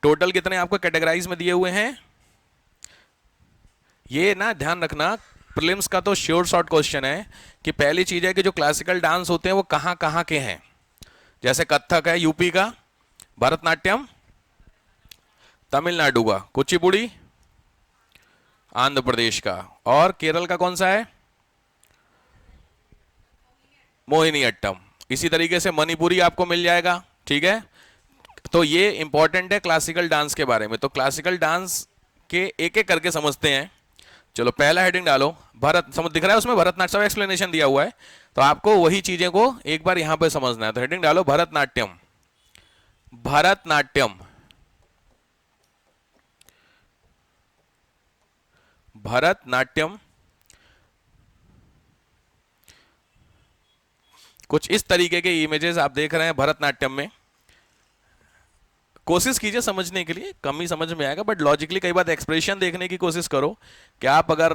Total कितने आपको categorise में दिए हुए हैं, ये ना ध्यान रखना। प्रीलिम्स का तो श्योर शॉर्ट क्वेश्चन है कि पहली चीज है कि जो क्लासिकल डांस होते हैं वो कहाँ कहाँ के हैं। जैसे कथक है यूपी का, भरतनाट्यम तमिलनाडु का, कुचिपुड़ी आंध्र प्रदेश का, और केरल का कौन सा है, मोहिनीअट्टम। इसी तरीके से मणिपुरी आपको मिल जाएगा। ठीक है, तो ये इंपॉर्टेंट है क्लासिकल डांस के बारे में। तो क्लासिकल डांस के एक एक करके समझते हैं। चलो पहला हेडिंग डालो, भरत, समझ दिख रहा है उसमें भरतनाट्यम एक्सप्लेनेशन दिया हुआ है, तो आपको वही चीजें को एक बार यहां पे समझना है। तो हेडिंग डालो भरतनाट्यम। भरतनाट्यम, भरतनाट्यम कुछ इस तरीके के इमेजेस आप देख रहे हैं भरतनाट्यम में। कोशिश कीजिए समझने के लिए, कम ही समझ में आएगा, बट लॉजिकली कई बार एक्सप्रेशन देखने की कोशिश करो कि आप अगर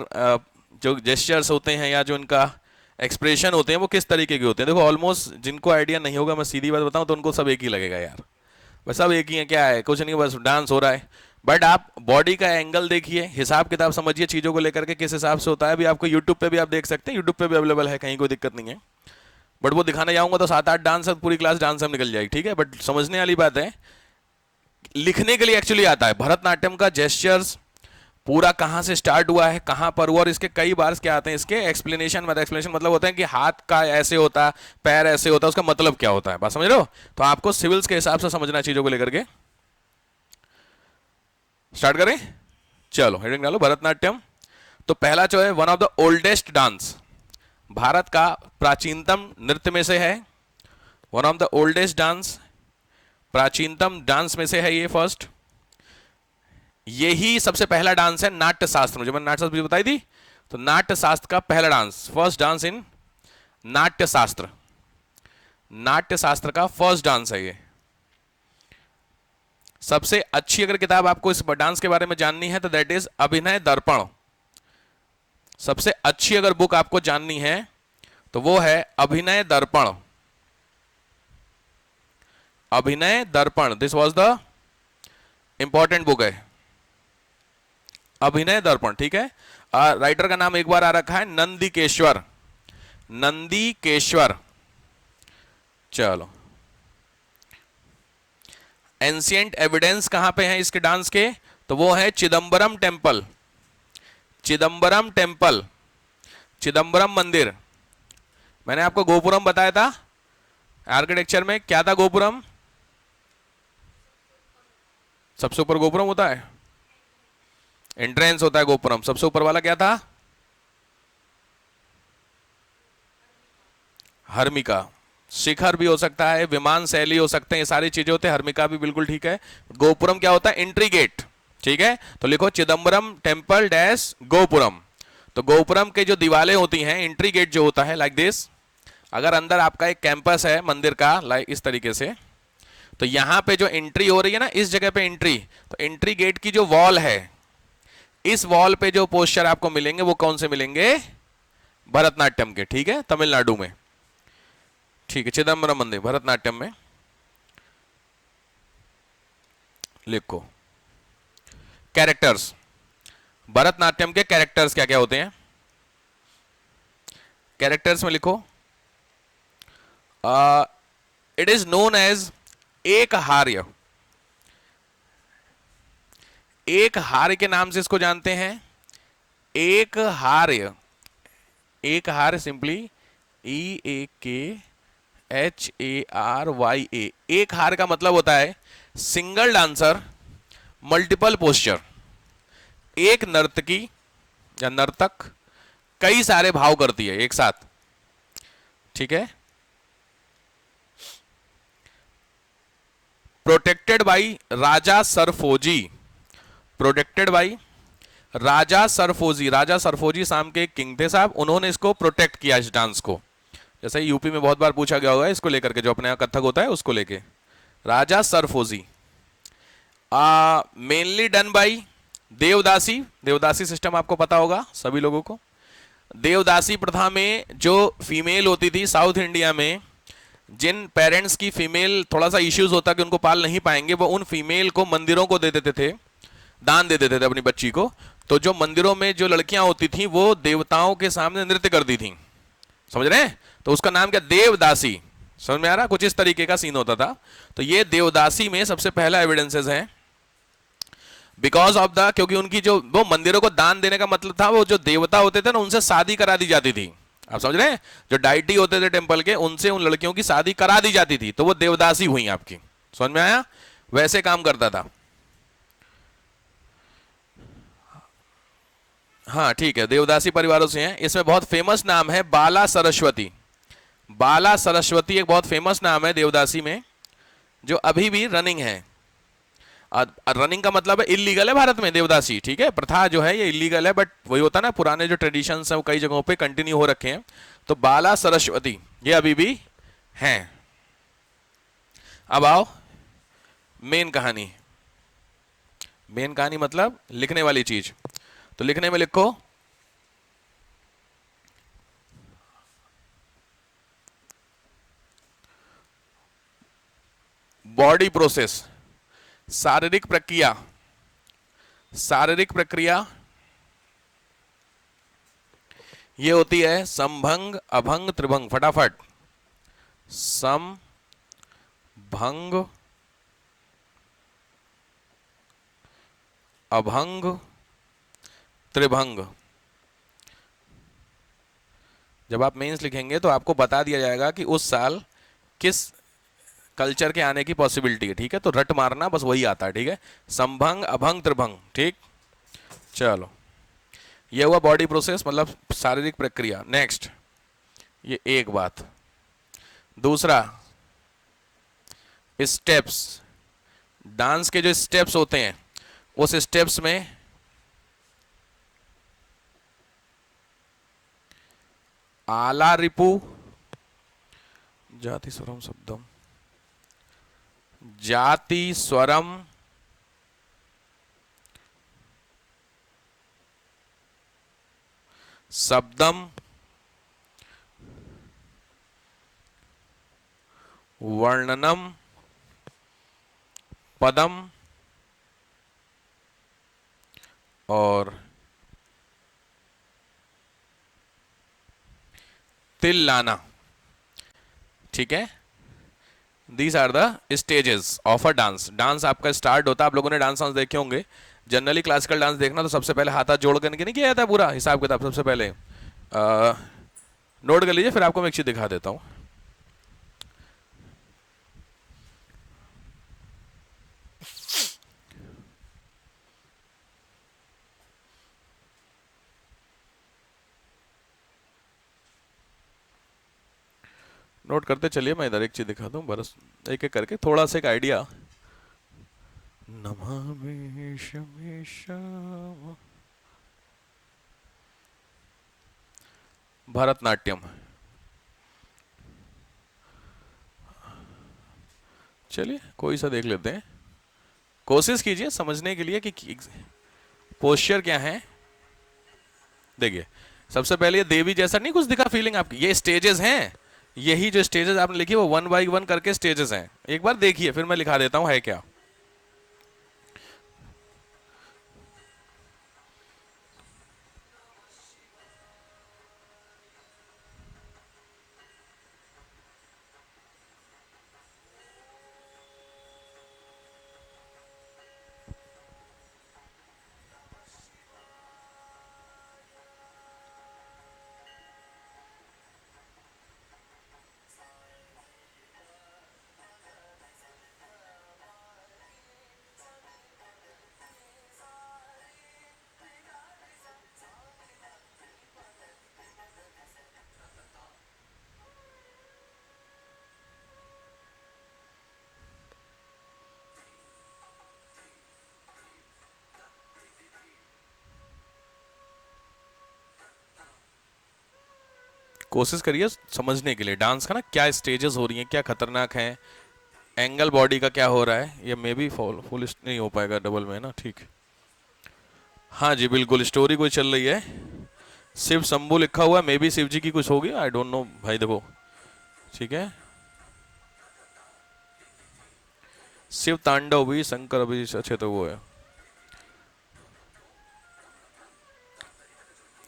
जो जेस्चर्स होते हैं या जो इनका एक्सप्रेशन होते हैं वो किस तरीके के होते हैं। देखो ऑलमोस्ट जिनको आइडिया नहीं होगा, मैं सीधी बात बताऊं तो उनको सब एक ही लगेगा यार, बस सब एक ही है, क्या है, कुछ नहीं, बस डांस हो रहा है। बट आप बॉडी का एंगल देखिए, हिसाब किताब समझिए चीज़ों को लेकर के किस हिसाब से होता है। अभी आपको यूट्यूब पे भी आप देख सकते हैं, यूट्यूब पे भी अवेलेबल है, कहीं कोई दिक्कत नहीं है। बट वो दिखाने जाऊंगा तो 7-8 डांस, पूरी क्लास डांस में निकल जाएगी। ठीक है, बट समझने वाली बात है, लिखने के लिए एक्चुअली आता है। भरतनाट्यम का जेस्चर्स पूरा कहाँ से स्टार्ट हुआ है, कहाँ पर हुआ, और इसके कई बार क्या आते हैं इसके एक्सप्लेनेशन। एक्सप्लेनेशन मतलब होता है कि हाथ का ऐसे होता है, पैर ऐसे होता है, उसका मतलब क्या होता है, बात समझ रहे हो। तो आपको सिविल्स के हिसाब से समझना चीजों को लेकर के। स्टार्ट करें, चलो हेडिंग डालो भरतनाट्यम। तो पहला जो है, one of the oldest dance, Bharat का प्राचीनतम नृत्य में से है। One of the oldest dance, प्राचीनतम डांस में से है ये फर्स्ट। यही सबसे पहला डांस है नाट्य शास्त्र में, जो मैंने नाट्य शास्त्र बताई थी, तो नाट्य शास्त्र का पहला डांस, फर्स्ट डांस इन नाट्य शास्त्र, नाट्य शास्त्र का फर्स्ट डांस है ये। सबसे अच्छी अगर किताब आपको इस डांस के बारे में जाननी है तो दैट इज अभिनय दर्पण। सबसे अच्छी अगर बुक आपको जाननी है तो वो है अभिनय दर्पण। अभिनय दर्पण, this was the important book है, अभिनय दर्पण। ठीक है, राइटर का नाम एक बार आ रखा है, नंदिकेश्वर, नंदिकेश्वर। चलो, एंशिएंट एविडेंस कहां पे है इसके डांस के, तो वो है चिदम्बरम टेम्पल, चिदम्बरम टेम्पल, चिदम्बरम मंदिर। मैंने आपको गोपुरम बताया था आर्किटेक्चर में, क्या था गोपुरम, सबसे ऊपर गोपुरम होता है, एंट्रेंस होता है गोपुरम। सबसे ऊपर वाला क्या था, हर्मिका, शिखर भी हो सकता है, विमान शैली हो सकते हैं, ये सारी चीजें होते हैं। हर्मिका भी बिल्कुल ठीक है। गोपुरम क्या होता है, एंट्री गेट। ठीक है, तो लिखो चिदम्बरम टेम्पल डैश गोपुरम। तो गोपुरम के जो दीवारें होती हैं, एंट्री गेट जो होता है लाइक दिस। अगर अंदर आपका एक कैंपस है मंदिर का लाइक इस तरीके से, तो यहां पे जो एंट्री हो रही है ना, इस जगह पे एंट्री, तो एंट्री गेट की जो वॉल है, इस वॉल पे जो पोस्चर आपको मिलेंगे वो कौन से मिलेंगे, भरतनाट्यम के। ठीक है, तमिलनाडु में। ठीक है, चिदम्बरम मंदिर भरतनाट्यम में। लिखो कैरेक्टर्स, भरतनाट्यम के कैरेक्टर्स क्या क्या होते हैं, कैरेक्टर्स में लिखो। इट इज नोन एज एक हार्य, एक हार्य के नाम से इसको जानते हैं, एक हार्य, एक हार्य सिंपली EAKHARYA। एक हार का मतलब होता है सिंगल डांसर मल्टीपल पोस्चर, एक नर्तकी या नर्तक कई सारे भाव करती है एक साथ। ठीक है, protected by Raja Serfoji, protected by Raja Serfoji. Raja Serfoji शाम के किंग थे साहब, उन्होंने इसको प्रोटेक्ट किया इस डांस को। जैसे यूपी में बहुत बार पूछा गया होगा इसको लेकर के, जो अपने यहाँ कथक होता है उसको लेके, Raja Serfoji. Mainly done by devadasi, devadasi system आपको पता होगा सभी लोगों को। देवदासी प्रथा में जो फीमेल होती थी साउथ इंडिया में, जिन पेरेंट्स की फीमेल थोड़ा सा इश्यूज होता कि उनको पाल नहीं पाएंगे, वो उन फीमेल को मंदिरों को दे देते थे, दान दे देते थे अपनी बच्ची को। तो जो मंदिरों में जो लड़कियां होती थी वो देवताओं के सामने नृत्य करती थी, समझ रहे हैं? तो उसका नाम क्या, देवदासी। समझ में आ रहा? कुछ इस तरीके का सीन होता था। तो ये देवदासी में सबसे पहला एविडेंसेस है, बिकॉज ऑफ द, क्योंकि उनकी जो वो मंदिरों को दान देने का मतलब था, वो जो देवता होते थे ना उनसे शादी करा दी जाती थी। आप समझ रहे हैं? जो डाइटी होते थे टेंपल के, उनसे उन लड़कियों की शादी करा दी जाती थी, तो वो देवदासी हुई आपकी। समझ में आया? वैसे काम करता था। हाँ ठीक है, देवदासी परिवारों से हैं। इसमें बहुत फेमस नाम है बाला सरस्वती। बाला सरस्वती एक बहुत फेमस नाम है देवदासी में, जो अभी भी रनिंग है। रनिंग का मतलब है इलीगल है भारत में देवदासी, ठीक है? प्रथा जो है ये इलीगल है, बट वही होता है ना, पुराने जो ट्रेडिशंस हैं वो कई जगहों पे कंटिन्यू हो रखे हैं। तो बाला सरस्वती ये अभी भी हैं। अब आओ मेन कहानी। मेन कहानी मतलब लिखने वाली चीज। तो लिखने में लिखो बॉडी प्रोसेस, शारीरिक प्रक्रिया। शारीरिक प्रक्रिया ये होती है समभंग, अभंग, त्रिभंग। फटाफट, सम, भंग, अभंग, त्रिभंग। जब आप मेंस लिखेंगे तो आपको बता दिया जाएगा कि उस साल किस कल्चर के आने की पॉसिबिलिटी है, ठीक है? तो रट मारना, बस वही आता है, ठीक है? संभंग, अभंग, त्रिभंग, ठीक। चलो, ये हुआ बॉडी प्रोसेस मतलब शारीरिक प्रक्रिया। नेक्स्ट, ये एक बात। दूसरा, स्टेप्स। डांस के जो स्टेप्स होते हैं, उस स्टेप्स में आला रिपु, जाति स्वरम शब्दम, जाति स्वरम, शब्दम, वर्णनम, पदम और तिल लाना, ठीक है? These are the stages of a dance. Dance आपका स्टार्ट होता है, आप लोगों ने डांस देखे होंगे। जनरली क्लासिकल डांस देखना तो सबसे पहले हाथ जोड़ करके नहीं किया जाता है, पूरा हिसाब किताब सबसे पहले नोट कर लीजिए, फिर आपको मैं एक चीज दिखा देता हूं। नोट करते चलिए, मैं इधर एक चीज दिखा दूं, बरस एक एक करके थोड़ा सा एक आइडिया। नमामि शमीशम, भरतनाट्यम। चलिए कोई सा देख लेते हैं, कोशिश कीजिए समझने के लिए कि पोस्चर क्या है। देखिए, सबसे पहले ये देवी जैसा नहीं कुछ दिखा फीलिंग आपकी, ये स्टेजेस हैं। यही जो स्टेजेस आपने लिखी वो 1 बाई 1 करके स्टेजेस हैं। एक बार देखिए, फिर मैं लिखा देता हूं है क्या। कोशिश करिए समझने के लिए डांस का ना, क्या स्टेजेस हो रही हैं, क्या खतरनाक है, एंगल बॉडी का क्या हो रहा है। ये मे बी फुल नहीं हो पाएगा डबल में ना, ठीक। हाँ जी बिल्कुल, स्टोरी कोई चल रही है, शिव शंभू लिखा हुआ है, मे बी शिव जी की कुछ होगी, आई डोंट नो भाई। देखो ठीक है, शिव तांडव भी शंकर भी अच्छे तो वो है।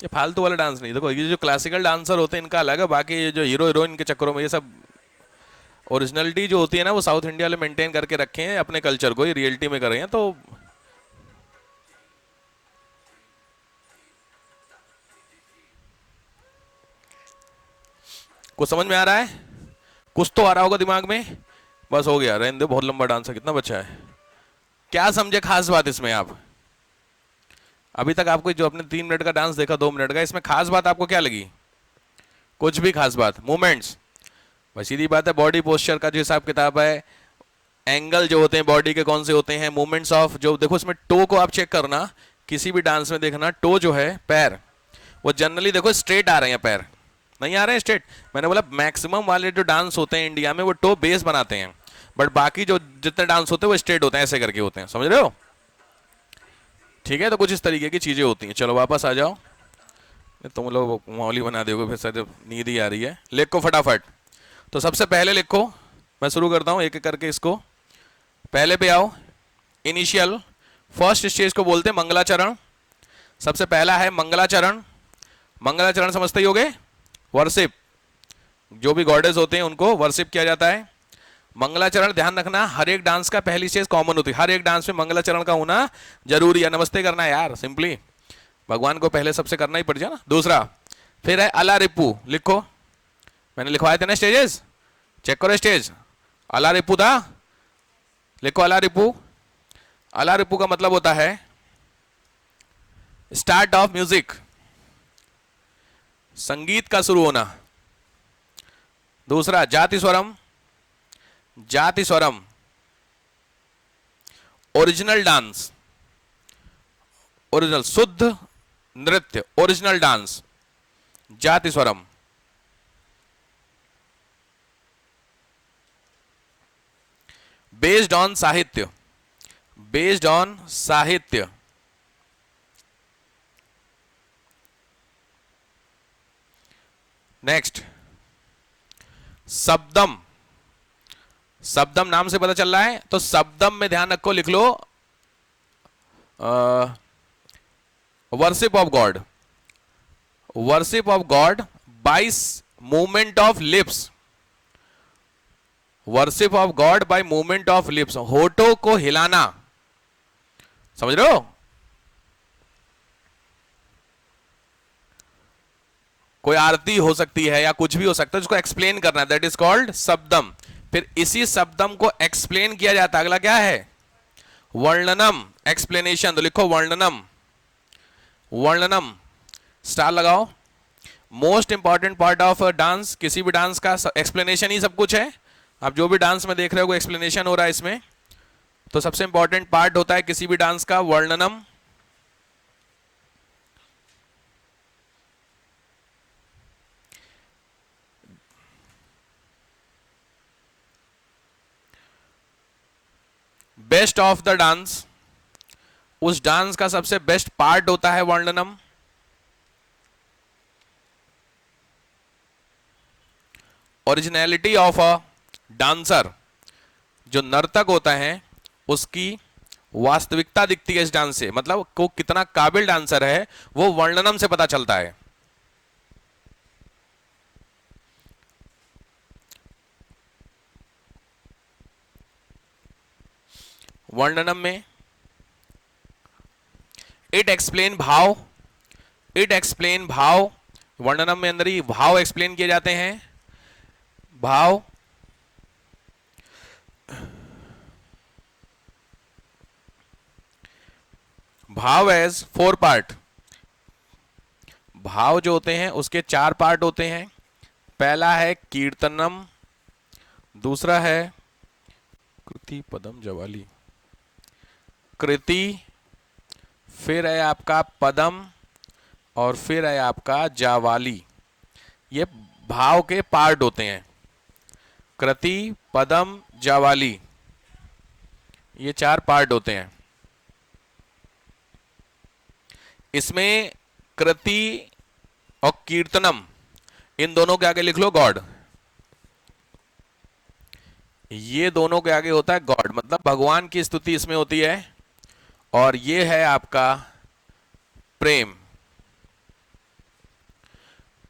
ये फालतू वाला डांस नहीं, देखो ये जो क्लासिकल डांसर होते हैं इनका अलग है, बाकी ये जो हीरो हीरोइन के चक्करों में ये सब ओरिजिनलिटी जो होती है ना वो साउथ इंडिया वाले मेंटेन करके रखे हैं, अपने कल्चर को ही रियलिटी में कर रहे हैं। तो कुछ समझ में आ रहा है? कुछ तो आ रहा होगा दिमाग में। बस हो गया, रहने दो, बहुत लंबा डांस है, कितना बचा है? क्या समझे खास बात इसमें आप? अभी तक आपको जो अपने 3 मिनट का डांस देखा, 2 मिनट का, इसमें खास बात आपको क्या लगी? कुछ भी खास बात? मूवमेंट्स, बस सीधी बात है, बॉडी पोस्चर का जो हिसाब किताब है, एंगल जो होते हैं बॉडी के कौन से होते हैं, मूवमेंट्स ऑफ जो देखो इसमें टो को आप चेक करना, किसी भी डांस में देखना टो जो है पैर, वो जनरली देखो स्ट्रेट आ रहे हैं, पैर नहीं आ रहे हैं स्ट्रेट। मैंने बोला मैक्सिमम वाले जो डांस होते हैं इंडिया में वो टो बेस बनाते हैं, बट बाकी जो जितने डांस होते हैं वो स्ट्रेट होते हैं, ऐसे करके होते हैं, समझ रहे हो? ठीक है, तो कुछ इस तरीके की चीजें होती हैं। चलो वापस आ जाओ, तुम लोग मौली बना दोगे फिर, सर नींद ही आ रही है। लिखो फटाफट। तो सबसे पहले लिखो, मैं शुरू करता हूं एक एक करके, इसको पहले पे आओ। इनिशियल फर्स्ट स्टेज को बोलते हैं मंगलाचरण। सबसे पहला है मंगलाचरण। मंगलाचरण समझते ही होगे, वर्शिप, जो भी गॉडेस होते हैं उनको वर्शिप किया जाता है। मंगलाचरण ध्यान रखना, हर एक डांस का पहली स्टेज कॉमन होती है, हर एक डांस में मंगलाचरण का होना जरूरी है। नमस्ते करना है यार, सिंपली भगवान को पहले सबसे करना ही पड़ जाए ना। दूसरा फिर है अला रिपू। लिखो, मैंने लिखवाए थे ना स्टेजेस, चेक करो स्टेज। अला रिपू था, लिखो अला रिपू। अला रिपू का मतलब होता है स्टार्ट ऑफ म्यूजिक, संगीत का शुरू होना। दूसरा जाति स्वरम, जाति स्वरम ओरिजिनल डांस, ओरिजिनल शुद्ध नृत्य, ओरिजिनल डांस, जाति स्वरम। बेस्ड ऑन साहित्य, बेस्ड ऑन साहित्य। नेक्स्ट शब्दम, शब्दम नाम से पता चल रहा है, तो शब्दम में ध्यान रखो, लिख लो worship of God, worship of God by movement of lips, worship of God by movement of lips, होठों को हिलाना, समझ रहे हो? कोई आरती हो सकती है या कुछ भी हो सकता है, जिसको एक्सप्लेन करना है, दैट इज कॉल्ड शब्दम। फिर इसी शब्दम को एक्सप्लेन किया जाता है, अगला क्या है? वर्णनम, एक्सप्लेनेशन। तो लिखो वर्णनम, वर्णनम, स्टार लगाओ। Most important part of dance, किसी भी डांस का एक्सप्लेनेशन ही सब कुछ है। आप जो भी डांस में देख रहे हो एक्सप्लेनेशन हो रहा है इसमें, तो सबसे इंपॉर्टेंट पार्ट होता है किसी भी डांस का वर्णनम। बेस्ट ऑफ द डांस, उस डांस का सबसे बेस्ट पार्ट होता है वर्णनम। ओरिजिनलिटी ऑफ अ डांसर, जो नर्तक होता है उसकी वास्तविकता दिखती है इस डांस से, मतलब को कितना काबिल डांसर है वो वर्णनम से पता चलता है। वर्णनम में इट एक्सप्लेन भाव, इट एक्सप्लेन भाव, वर्णनम में अंदर ही भाव एक्सप्लेन किए जाते हैं। भाव, भाव एज 4 पार्ट, भाव जो होते हैं उसके 4 पार्ट होते हैं। पहला है कीर्तनम, दूसरा है कृति पदम जवाली, कृति, फिर है आपका पदम, और फिर है आपका जावाली। ये भाव के पार्ट होते हैं, कृति पदम जावाली, ये 4 पार्ट होते हैं। इसमें कृति और कीर्तनम, इन दोनों के आगे लिख लो गॉड। ये दोनों के आगे होता है गॉड, मतलब भगवान की स्तुति इसमें होती है। और ये है आपका प्रेम,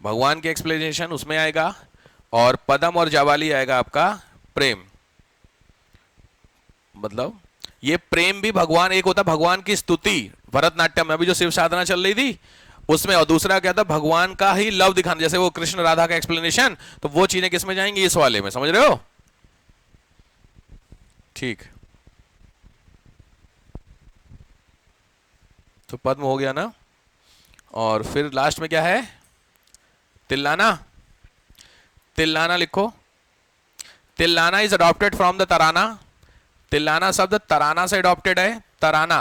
भगवान की एक्सप्लेनेशन उसमें आएगा, और पदम और जावाली आएगा आपका प्रेम। मतलब ये प्रेम भी भगवान, एक होता भगवान की स्तुति भरतनाट्यम में अभी जो शिव साधना चल रही थी उसमें, और दूसरा क्या था भगवान का ही लव दिखाना, जैसे वो कृष्ण राधा का एक्सप्लेनेशन, तो वो चीजें किसमें जाएंगी, इस वाले में, समझ रहे हो? ठीक, तो पद्म हो गया ना। और फिर लास्ट में क्या है, तिल्लाना। तिल्लाना लिखो। Tillana is adopted from the tarana. Tillana शब्द तराना से अडॉप्टेड है, तराना।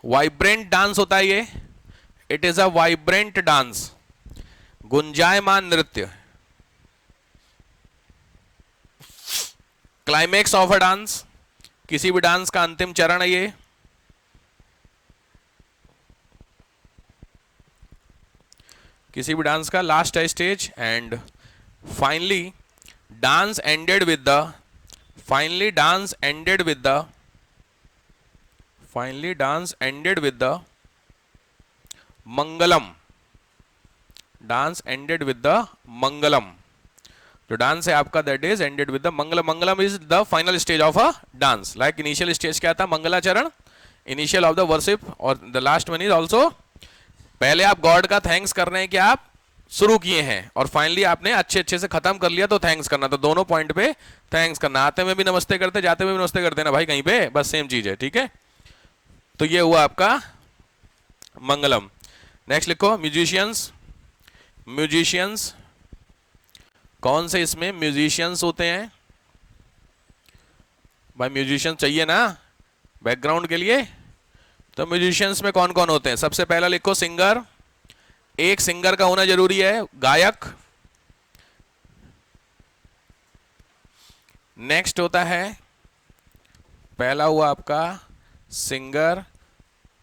वाइब्रेंट डांस होता है ये, it is a vibrant dance, गुंजायमान नृत्य। क्लाइमेक्स ऑफ अ डांस, किसी भी डांस का अंतिम चरण है ये। किसी भी डांस का लास्ट है stage. And finally dance ended with the, finally dance ended with the, finally dance ended with the mangalam. Dance ended with the mangalam, जो डांस है आपका that is ended with the mangalam. Mangalam is the final stage of a dance. Like initial stage क्या था, mangalacharan, initial of the worship, और the last one is also, पहले आप God का thanks कर रहे हैं कि आप शुरू किए हैं, और फाइनली आपने अच्छे से खत्म कर लिया, तो थैंक्स करना। तो दोनों पॉइंट पे थैंक्स करना, आते में भी नमस्ते करते, जाते में भी नमस्ते करते ना भाई, कहीं पे बस सेम चीज है, ठीक है। तो ये हुआ आपका मंगलम। नेक्स्ट लिखो म्यूजिशियंस। म्यूजिशियंस कौन से इसमें म्यूजिशियंस होते हैं भाई, म्यूजिशियंस चाहिए ना बैकग्राउंड के लिए। तो म्यूजिशियंस में कौन कौन होते हैं, सबसे पहला लिखो सिंगर, एक सिंगर का होना जरूरी है, गायक। नेक्स्ट होता है, पहला हुआ आपका सिंगर,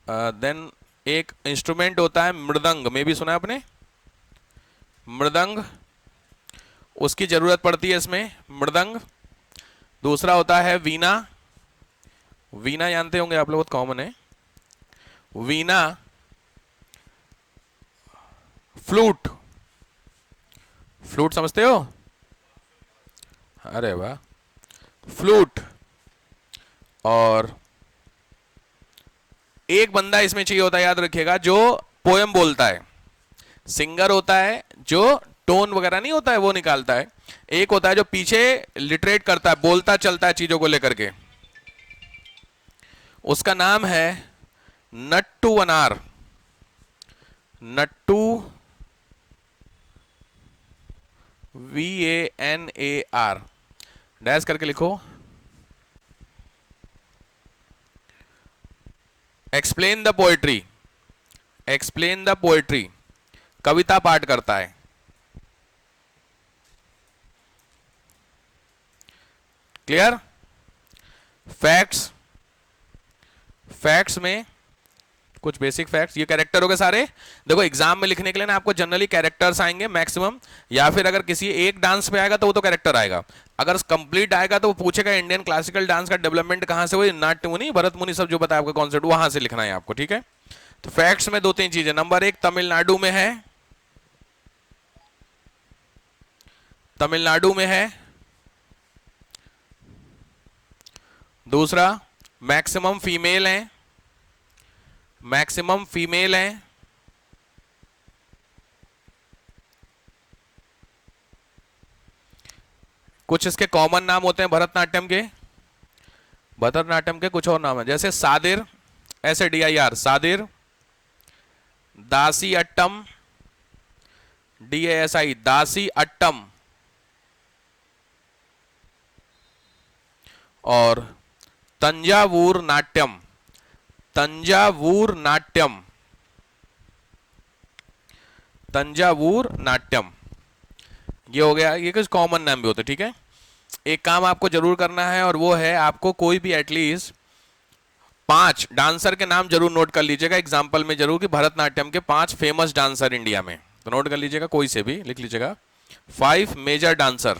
देन एक इंस्ट्रूमेंट होता है मृदंग, में भी सुना है आपने, मृदंग, उसकी जरूरत पड़ती है इसमें, मृदंग। दूसरा होता है वीणा, वीणा जानते होंगे आप लोग, बहुत कॉमन है वीणा। फ्लूट, फ्लूट समझते हो, अरे वाह, फ्लूट। और एक बंदा इसमें चाहिए होता है, याद रखिएगा, जो पोएम बोलता है। सिंगर होता है जो टोन वगैरह नहीं होता है वो निकालता है, एक होता है जो पीछे लिटरेट करता है, बोलता चलता है चीजों को लेकर के, उसका नाम है नट्टू वनार। नट्टू, VANAR, डैश करके लिखो। Explain the poetry, explain the poetry, कविता पाठ करता है। क्लियर। फैक्ट्स, फैक्ट्स में कुछ बेसिक फैक्ट्स, ये कैरेक्टर हो गए सारे। देखो एग्जाम में लिखने के लिए ना आपको जनरली कैरेक्टर्स आएंगे मैक्सिमम, या फिर अगर किसी एक डांस पे आएगा तो वो तो कैरेक्टर आएगा, अगर कंप्लीट आएगा तो वो पूछेगा इंडियन क्लासिकल डांस का डेवलपमेंट कहां से हुई, नाट्य मुनि भरत मुनि सब जो बताया आपका कॉन्सेप्ट, वहां से लिखना है आपको, ठीक है। तो फैक्ट्स में दो तीन चीजें, नंबर एक तमिलनाडु में है, तमिलनाडु में है। दूसरा मैक्सिमम फीमेल है, मैक्सिमम फीमेल है। कुछ इसके कॉमन नाम होते हैं भरतनाट्यम के, भरतनाट्यम के कुछ और नाम है, जैसे सादिर, SADIR, सादिर, दासी अट्टम, DASI, दासी अट्टम, और तंजावूर नाट्यम, तंजावूर नाट्यम, तंजावूर नाट्यम। ये हो गया, ये कुछ कॉमन नाम भी होते हैं, ठीक है। एक काम आपको जरूर करना है, और वो है आपको कोई भी एटलीस्ट 5 डांसर के नाम जरूर नोट कर लीजिएगा एग्जाम्पल में जरूर, कि भरतनाट्यम के 5 फेमस डांसर इंडिया में, तो नोट कर लीजिएगा, कोई से भी लिख लीजिएगा। 5 मेजर डांसर